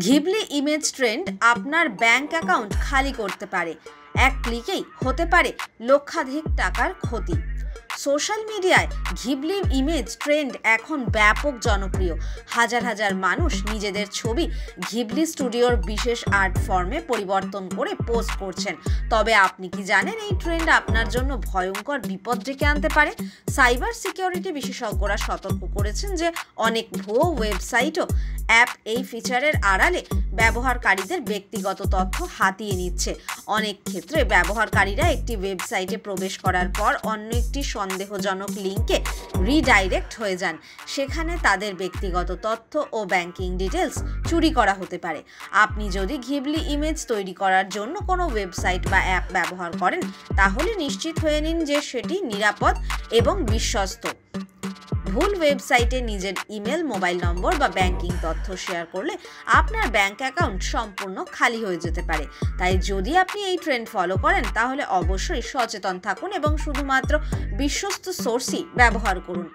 Ghibli image trend আপনার bank account খালি করতে পারে। এক ক্লিকেই হতে পারে লক্ষাধিক টাকার ক্ষতি। সোশ্যাল মিডিয়ায় ঘিবলি ইমেজ ট্রেন্ড এখন ব্যাপক জনপ্রিয়। হাজার হাজার মানুষ নিজেদের ছবি ঘিবলি স্টুডিওর বিশেষ আর্ট ফর্মে পরিবর্তন করে পোস্ট করছেন। তবে আপনি কি জানেন এই ট্রেন্ড আপনার জন্য ভয়ঙ্কর বিপদ ডেকে আনতে পারে? সাইবার সিকিউরিটি বিশেষজ্ঞরা সতর্ক করেছেন যে অনেক ভুয়ো ওয়েবসাইট ও অ্যাপ এই ফিচারের আড়ালে ব্যবহারকারীদের ব্যক্তিগত তথ্য হাতিয়ে নিচ্ছে। অনেক ক্ষেত্রে ব্যবহারকারীরা একটি ওয়েবসাইটে প্রবেশ করার পর অন্য একটি সন্দেহজনক লিঙ্কে রিডাইরেক্ট হয়ে যান। সেখানে তাদের ব্যক্তিগত তথ্য ও ব্যাংকিং ডিটেলস চুরি করা হতে পারে। আপনি যদি ঘিবলি ইমেজ তৈরি করার জন্য কোনো ওয়েবসাইট বা অ্যাপ ব্যবহার করেন, তাহলে নিশ্চিত হয়ে নিন যে সেটি নিরাপদ এবং বিশ্বস্ত। ভুল ওয়েবসাইটে নিজের ইমেল, মোবাইল নম্বর বা ব্যাংকিং তথ্য শেয়ার করলে আপনার ব্যাংক অ্যাকাউন্ট সম্পূর্ণ খালি হয়ে যেতে পারে। তাই যদি আপনি এই ট্রেন্ড ফলো করেন, তাহলে অবশ্যই সচেতন থাকুন এবং শুধুমাত্র বিশ্বস্ত সোর্সই ব্যবহার করুন।